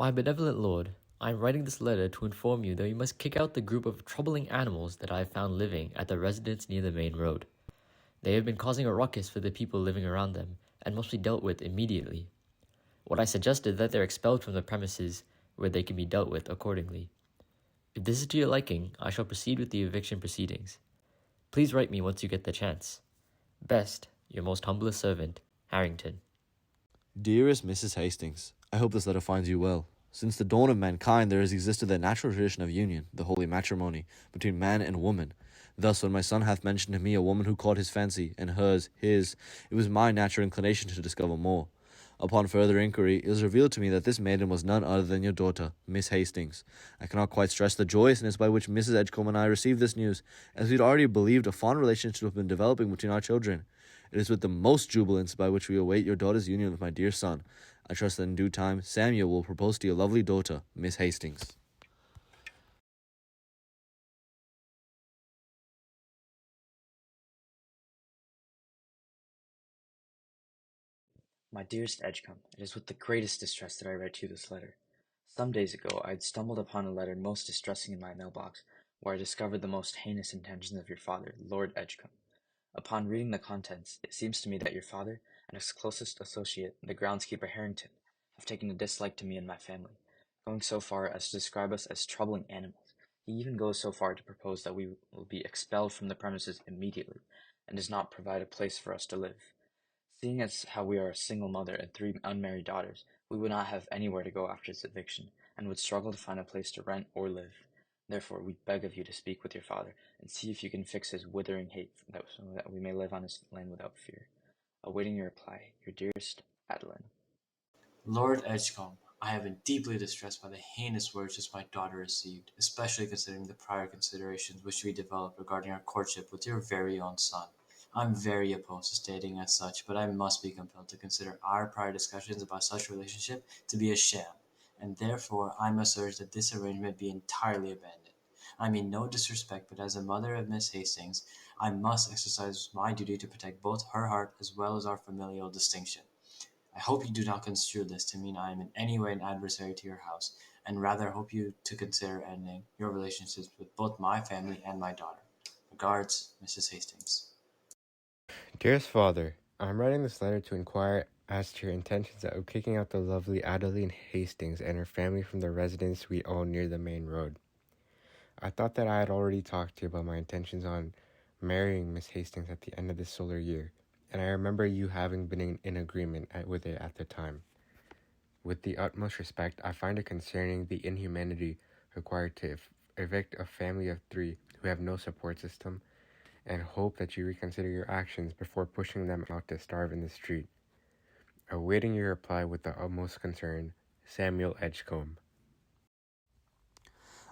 My benevolent lord, I am writing this letter to inform you that you must kick out the group of troubling animals that I have found living at the residence near the main road. They have been causing a ruckus for the people living around them, and must be dealt with immediately. What I suggested that they're expelled from the premises, where they can be dealt with accordingly. If this is to your liking, I shall proceed with the eviction proceedings. Please write me once you get the chance. Best, your most humblest servant, Harrington. Dearest Mrs. Hastings, I hope this letter finds you well. Since the dawn of mankind there has existed the natural tradition of union, the holy matrimony, between man and woman. Thus, when my son hath mentioned to me a woman who caught his fancy, and hers, his, it was my natural inclination to discover more. Upon further inquiry, it was revealed to me that this maiden was none other than your daughter, Miss Hastings. I cannot quite stress the joyousness by which Mrs. Edgecombe and I received this news, as we had already believed a fond relationship to have been developing between our children. It is with the most jubilance by which we await your daughter's union with my dear son. I trust that in due time, Samuel will propose to your lovely daughter, Miss Hastings. My dearest Edgecombe, it is with the greatest distress that I write to you this letter. Some days ago I had stumbled upon a letter most distressing in my mailbox, where I discovered the most heinous intentions of your father, Lord Edgecombe. Upon reading the contents, it seems to me that your father and his closest associate, the groundskeeper Harrington, have taken a dislike to me and my family, going so far as to describe us as troubling animals. He even goes so far to propose that we will be expelled from the premises immediately, and does not provide a place for us to live. Seeing as how we are a single mother and 3 unmarried daughters, we would not have anywhere to go after this eviction, and would struggle to find a place to rent or live. Therefore, we beg of you to speak with your father, and see if you can fix his withering hate, so that we may live on his land without fear. Awaiting your reply, your dearest Adway. Lord Edgecombe, I have been deeply distressed by the heinous words which my daughter received, especially considering the prior considerations which we developed regarding our courtship with your very own son. I'm very opposed to stating as such, but I must be compelled to consider our prior discussions about such relationship to be a sham, and therefore I must urge that this arrangement be entirely abandoned. I mean no disrespect, but as a mother of Miss Hastings, I must exercise my duty to protect both her heart as well as our familial distinction. I hope you do not construe this to mean I am in any way an adversary to your house, and rather hope you to consider ending your relationships with both my family and my daughter. Regards, Mrs. Hastings. Dearest Father, I'm writing this letter to inquire as to your intentions of kicking out the lovely Adeline Hastings and her family from the residence we own near the main road. I thought that I had already talked to you about my intentions on marrying Miss Hastings at the end of this solar year, and I remember you having been in agreement with it at the time. With the utmost respect, I find it concerning the inhumanity required to evict a family of 3 who have no support system, and hope that you reconsider your actions before pushing them out to starve in the street. Awaiting your reply with the utmost concern, Samuel Edgecombe.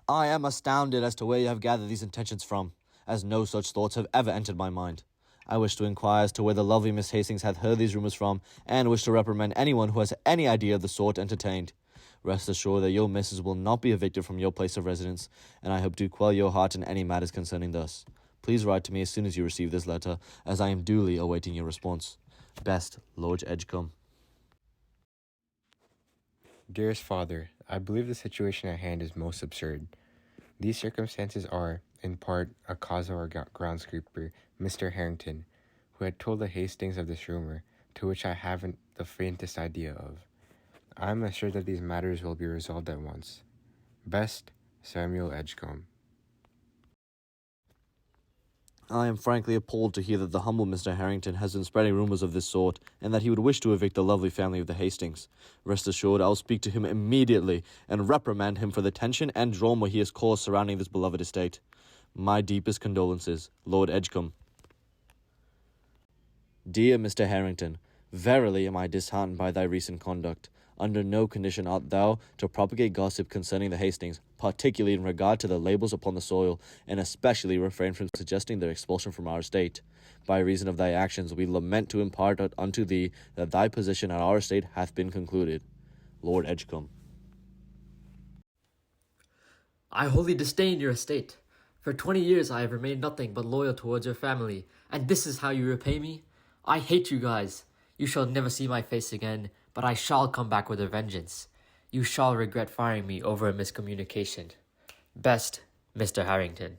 I am astounded as to where you have gathered these intentions from, as no such thoughts have ever entered my mind. I wish to inquire as to where the lovely Miss Hastings hath heard these rumours from, and wish to reprimand anyone who has any idea of the sort entertained. Rest assured that your missus will not be evicted from your place of residence, and I hope to quell your heart in any matters concerning thus. Please write to me as soon as you receive this letter, as I am duly awaiting your response. Best, Lord Edgecombe. Dearest Father, I believe the situation at hand is most absurd. These circumstances are, in part, a cause of our groundskeeper, Mr. Harrington, who had told the Hastings of this rumor, to which I haven't the faintest idea of. I am assured that these matters will be resolved at once. Best, Samuel Edgecombe. I am frankly appalled to hear that the humble Mr. Harrington has been spreading rumours of this sort, and that he would wish to evict the lovely family of the Hastings. Rest assured, I will speak to him immediately, and reprimand him for the tension and drama he has caused surrounding this beloved estate. My deepest condolences, Lord Edgecombe. Dear Mr. Harrington, verily am I disheartened by thy recent conduct. Under no condition art thou to propagate gossip concerning the Hastings, particularly in regard to the labels upon the soil, and especially refrain from suggesting their expulsion from our estate. By reason of thy actions, we lament to impart unto thee that thy position at our estate hath been concluded. Lord Edgecombe. I wholly disdain your estate. For 20 years I have remained nothing but loyal towards your family, and this is how you repay me? I hate you guys. You shall never see my face again, but I shall come back with a vengeance. You shall regret firing me over a miscommunication. Best, Mr. Harrington.